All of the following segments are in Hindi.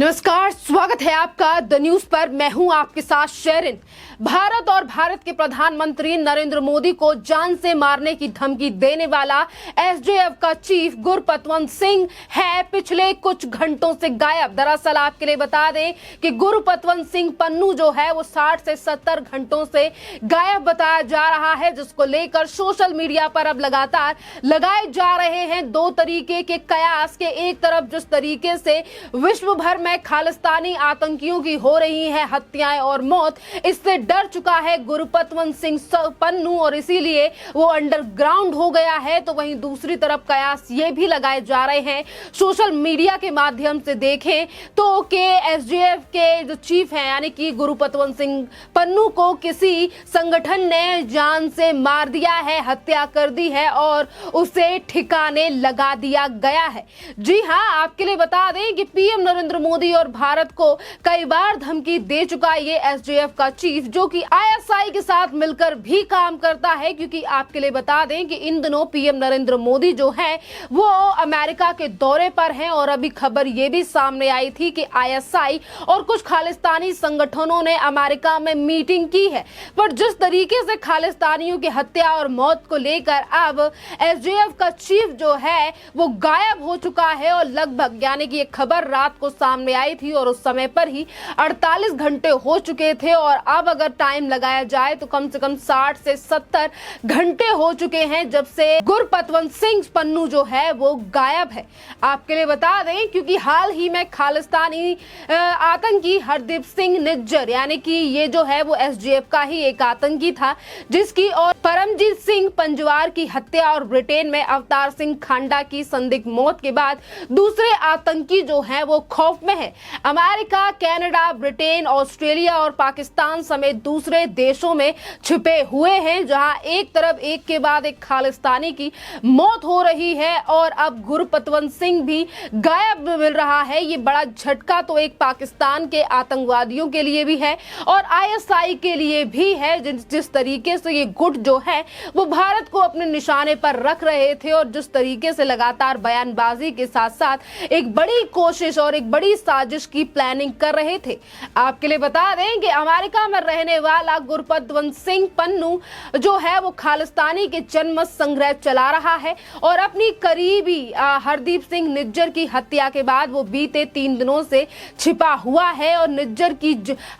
नमस्कार, स्वागत है आपका द न्यूज पर। मैं हूं आपके साथ शेरिन। भारत और भारत के प्रधानमंत्री नरेंद्र मोदी को जान से मारने की धमकी देने वाला एसजेएफ का चीफ गुरपतवंत सिंह है पिछले कुछ घंटों से गायब। दरअसल आपके लिए बता दें कि गुरपतवंत सिंह पन्नू जो है वो 60 से 70 घंटों से गायब बताया जा रहा है, जिसको लेकर सोशल मीडिया पर अब लगातार लगाए जा रहे हैं दो तरीके के कयास के। एक तरफ जिस तरीके से विश्व भर में खालिस्तानी आतंकियों की हो रही है हत्याएं और मौत, इससे डर चुका है गुरपतवंत सिंह पन्नू और इसीलिए वो अंडरग्राउंड हो गया है। तो वहीं दूसरी तरफ कयास ये भी लगाए जा रहे हैं सोशल मीडिया के माध्यम से देखें तो कि एसजेएफ के जो चीफ हैं यानी कि गुरपतवंत सिंह पन्नू को किसी संगठन ने जान से मार दिया है, हत्या कर दी है और उसे ठिकाने लगा दिया गया है। जी हां, आपके लिए बता दें कि पीएम नरेंद्र मोदी और भारत को कई बार धमकी दे चुका है ये एसजेएफ का चीफ, जो कि आईएसआई के साथ मिलकर भी काम करता है। क्योंकि आपके लिए बता दें कि इन दिनों पीएम नरेंद्र मोदी जो है वो अमेरिका के दौरे पर हैं और अभी खबर ये भी सामने आई थी कि आईएसआई और कुछ खालिस्तानी संगठनों ने अमेरिका में मीटिंग की है। पर जिस तरीके से खालिस्तानियों की हत्या और मौत को लेकर अब एसजेएफ का चीफ जो है वो गायब हो चुका है और लगभग यानी कि ये खबर रात को सामने आई थी और उस समय पर ही 48 घंटे हो चुके थे और अब अगर टाइम लगाया जाए तो कम से कम 60 से 70 घंटे हो चुके हैं जब से गुरपतवंत सिंह पन्नू जो है वो गायब है। आपके लिए बता दें क्योंकि हाल ही में खालिस्तानी आतंकी हरदीप सिंह निज्जर यानी कि ये जो है वो एसजेएफ का ही एक आतंकी था, जिसकी और परमजीत सिंह पंजवार की हत्या और ब्रिटेन में अवतार सिंह खांडा की संदिग्ध मौत के बाद दूसरे आतंकी जो हैं वो खौफ में है। अमेरिका, कनाडा, ब्रिटेन, ऑस्ट्रेलिया और पाकिस्तान समेत दूसरे देशों में छिपे हुए हैं, जहां एक तरफ एक के बाद एक खालिस्तानी की मौत हो रही है और अब गुरपतवंत सिंह भी गायब मिल रहा है। ये बड़ा झटका तो एक पाकिस्तान के आतंकवादियों के लिए भी है और आईएसआई के लिए भी है, जिस तरीके से ये गुट जो है वो भारत को अपने निशाने पर रख रहे थे और जिस तरीके से लगातार बयानबाजी के साथ साथ एक बड़ी कोशिश और एक बड़ी साजिश की प्लानिंग कर रहे थे। आपके लिए बता दें कि अमेरिका में रहने वाला गुरपतवंत सिंह पन्नू जो है वो खालिस्तानी के जनमत संग्रह चला रहा है और अपनी करीबी हरदीप सिंह निज्जर की हत्या के बाद वो बीते 3 दिनों से छिपा हुआ है और निज्जर की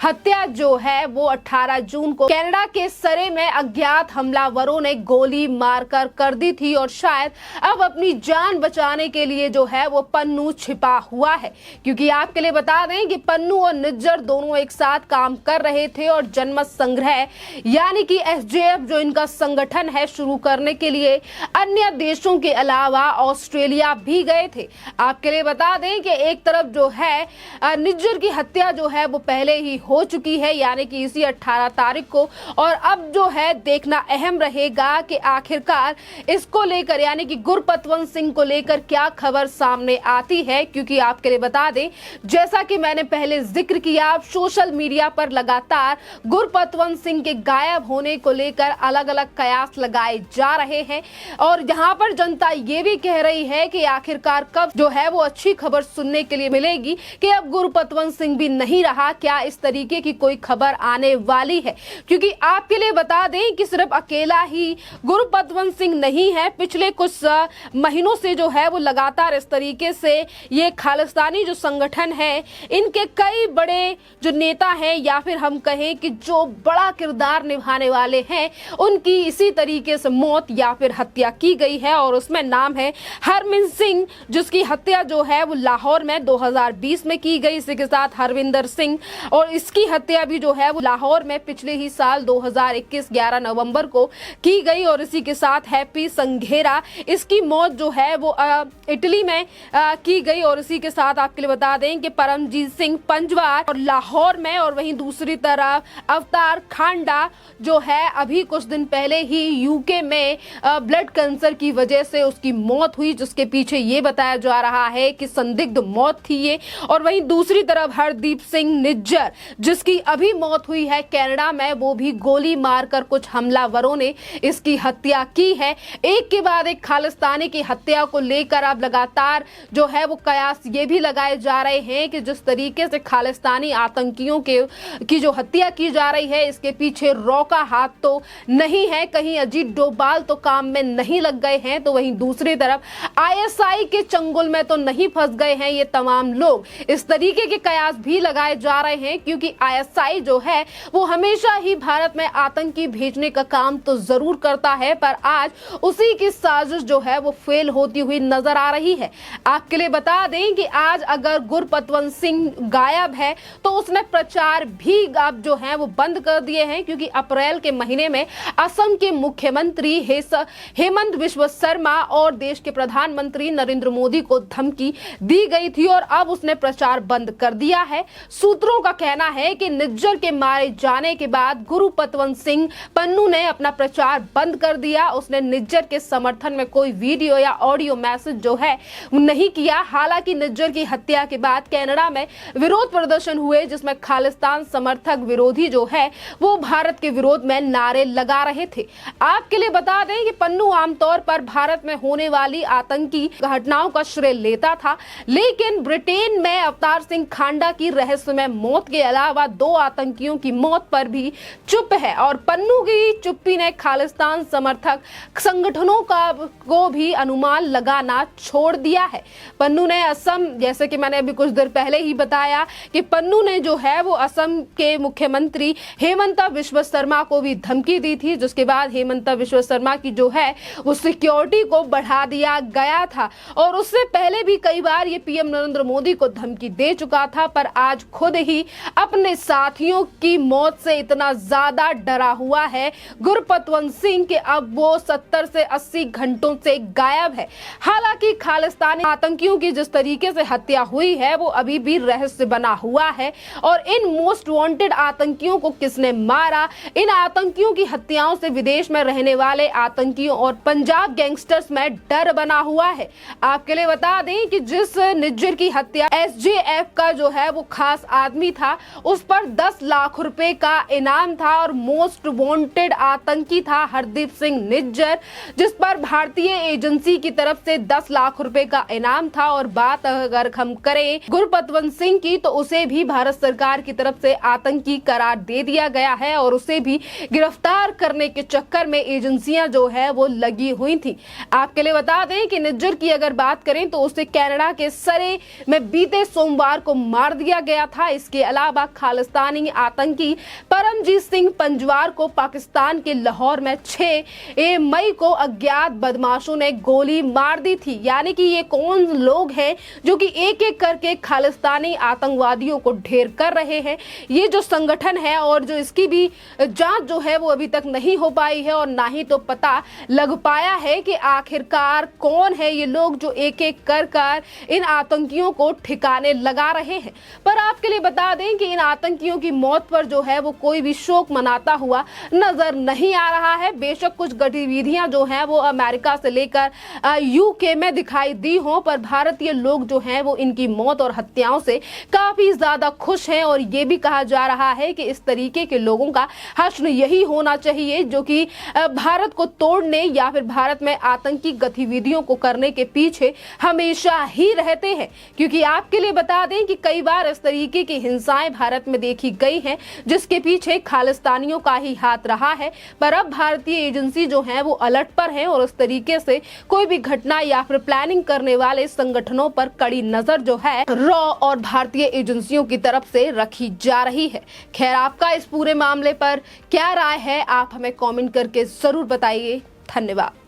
हत्या जो है वो 18 जून को कनाडा के सरे में अज्ञात हमलावरों ने गोली मारकर कर दी थी और शायद अब अपनी जान बचाने के लिए जो है वो पन्नू छिपा हुआ है। क्योंकि आपके लिए बता दें कि पन्नू और निज्जर दोनों एक साथ काम कर रहे थे और जनमत संग्रह यानी कि एसजेएफ जो इनका संगठन है शुरू करने के लिए अन्य देशों के अलावा ऑस्ट्रेलिया भी गए थे। आपके लिए बता दें कि एक तरफ जो है निज्जर की हत्या जो है वो पहले ही हो चुकी है यानी कि इसी 18 तारीख को, और अब जो है देखना अहम रहेगा कि आखिरकार इसको लेकर यानी कि गुरपतवंत सिंह को लेकर क्या खबर सामने आती है। क्योंकि आपके लिए बता दें जैसा कि मैंने पहले जिक्र किया, सोशल मीडिया पर लगातार गुरपतवंत सिंह के गायब होने को लेकर अलग अलग कयास लगाए जा रहे हैं और यहाँ पर जनता ये भी कह रही है कि आखिरकार कब जो है वो अच्छी खबर सुनने के लिए मिलेगी कि अब गुरपतवंत सिंह भी नहीं रहा, क्या इस तरीके की कोई खबर आने वाली है। क्योंकि आपके लिए बता दें कि सिर्फ अकेला ही गुरपतवंत सिंह नहीं है, पिछले कुछ महीनों से जो है वो लगातार इस तरीके से ये खालिस्तानी जो संगठन है इनके कई बड़े जो नेता हैं या फिर हम कहें कि जो बड़ा किरदार निभाने वाले हैं उनकी इसी तरीके से मौत या फिर हत्या की गई है और उसमें नाम है हरमीत सिंह, जिसकी हत्या जो है वो लाहौर में 2020 में की गई। इसी के साथ हरविंदर सिंह और इसकी हत्या भी जो है वो लाहौर में पिछले ही साल 2021 11 नवंबर को की गई और इसी के साथ हैप्पी संघेरा, इसकी मौत जो है वो इटली में की गई और इसी के साथ आपके लिए बता दें कि परमजीत सिंह पंजवार और लाहौर में, और वहीं दूसरी तरफ अवतार खांडा जो है अभी कुछ दिन पहले ही यूके में ब्लड कैंसर की वजह से उसकी मौत हुई, जिसके पीछे ये बताया जा रहा है कि संदिग्ध मौत थी ये। और वहीं दूसरी तरफ हरदीप सिंह निज्जर जिसकी अभी मौत हुई है कनाडा में, वो भी गोली मारकर कुछ हमलावरों ने इसकी हत्या की है। एक के बाद एक खालिस्तानी की हत्या को लेकर अब लगातार जो है वो कयास ये भी लगाए जा रहे हैं कि जिस तरीके से खालिस्तानी आतंकियों की जो हत्या की जा रही है, इसके पीछे रॉ का हाथ तो नहीं है, कहीं अजीत डोभाल तो काम में नहीं लग गए हैं, तो वहीं दूसरी तरफ आईएसआई के चंगुल में तो नहीं फंस गए हैं ये तमाम लोग। इस तरीके के कयास भी लगाए जा रहे हैं क्योंकि आईएसआई जो है वो हमेशा ही भारत में आतंकी भेजने का काम तो जरूर करता है, पर आज उसी की साजिश जो है वो फेल होती हुई नजर आ रही है। आपके लिए बता दें कि आज अगर गुरपतवंत सिंह गायब है तो उसने प्रचार भी अब जो है वो बंद कर दिए हैं, क्योंकि अप्रैल के महीने में असम के मुख्यमंत्री हेमंत बिस्वा शर्मा और देश के प्रधानमंत्री नरेंद्र मोदी को धमकी दी गई थी और अब उसने प्रचार बंद कर दिया है। सूत्रों का कहना है कि निज्जर के मारे जाने के बाद गुरपतवंत सिंह पन्नू ने अपना प्रचार बंद कर दिया। उसने निज्जर के समर्थन में कोई वीडियो या ऑडियो मैसेज जो है नहीं किया। हालांकि निज्जर की हत्या के बाद कनाडा में विरोध प्रदर्शन हुए, जिसमें खालिस्तान समर्थक विरोधी जो है वो भारत के विरोध में नारे लगा रहे थे। आपके लिए बता दें कि पन्नू आमतौर पर भारत में होने वाली आतंकी घटनाओं का श्रेय लेता था, लेकिन ब्रिटेन में अवतार सिंह खांडा की रहस्यमय मौत के अलावा 2 आतंकियों की मौत पर भी चुप है और पन्नू की चुप्पी ने खालिस्तान समर्थक संगठनों को भी अनुमान लगाना छोड़ दिया है। पन्नू ने असम, जैसे कि मैंने अभी कुछ देर पहले ही बताया कि पन्नू ने जो है वो असम के मुख्यमंत्री हेमंत बिस्वा शर्मा को भी धमकी दी थी, जिसके बाद हेमंत बिस्वा शर्मा की जो है वो सिक्योरिटी को बढ़ा दिया गया था और उससे पहले भी कई बार ये पीएम नरेंद्र मोदी को धमकी दे चुका था, पर आज खुद ही अपने साथियों की मौत से इतना ज्यादा डरा हुआ है गुरपतवंत सिंह कि अब वो 70 से 80 घंटों से गायब है। हालांकि खालिस्तानी आतंकियों की जिस तरीके से हत्या हुई है वो अभी भी रहस्य बना हुआ है और इन मोस्ट वांटेड आतंकियों को किसने मारा, इन आतंकियों की हत्याओं से विदेश में रहने वाले आतंकियों और पंजाब गैंगस्टर्स में डर बना हुआ है। आपके लिए बता दें कि जिस निज्जर की हत्या एसजेएफ का जो है वो खास आदमी था, उस पर 10 लाख रुपए का इनाम था और मोस्ट वांटेड आतंकी था हरदीप सिंह निज्जर, जिस पर भारतीय एजेंसी की तरफ से 10 लाख रुपए का इनाम था। और बात अगर हम करें गुरपतवंत सिंह की, तो उसे भी भारत सरकार की तरफ से आतंकी करार दे दिया गया है और उसे भी गिरफ्तार करने के चक्कर में एजेंसियां जो है वो लगी हुई थी। आपके लिए बता दें कि निज्जर की अगर बात करें तो उसे कनाडा के सरे में बीते सोमवार को मार दिया गया था। इसके अलावा खालिस्तानी आतंकी परमजीत सिंह पंजवार को पाकिस्तान के लाहौर में 6 मई को अज्ञात बदमाशों ने गोली मार दी थी। यानी कि ये कौन लोग हैं जो कि एक एक करके खालिस्तानी आतंकवादियों को ढेर कर रहे हैं। ये जो संगठन है और जो इसकी भी जांच जो है वो अभी तक नहीं हो पाई है और ना ही तो पता लग पाया है कि आखिरकार कौन है ये लोग जो एक एक कर इन आतंकियों को ठिकाने लगा रहे हैं। पर आपके लिए बता दें कि इन आतंकियों की मौत पर जो है वो कोई भी शोक मनाता हुआ नजर नहीं आ रहा है। बेशक कुछ गतिविधियां जो हैं वो अमेरिका से लेकर यूके में दिखाई दी हो, पर भारतीय लोग जो हैं वो इनकी मौत और हत्याओं से काफी ज्यादा खुश हैं और ये भी कहा जा रहा है कि इस तरीके के लोगों का हश्र यही होना चाहिए जो कि भारत को तोड़ने या फिर भारत में आतंकी गतिविधियों को करने के पीछे हमेशा ही रहते हैं। क्योंकि आपके लिए बता दें कि कई बार इस तरीके की हिंसाएं भारत में देखी गई हैं जिसके पीछे खालिस्तानियों का ही हाथ रहा है, पर अब भारतीय एजेंसी जो है वो अलर्ट पर है और इस तरीके से कोई भी घटना या फिर प्लानिंग करने वाले संगठनों पर कड़ी नजर जो है रॉ और भारतीय एजेंसियों की तरफ से रखी जा रही है। खैर, आपका इस पूरे मामले पर क्या राय है, आप हमें कमेंट करके जरूर बताइए। धन्यवाद।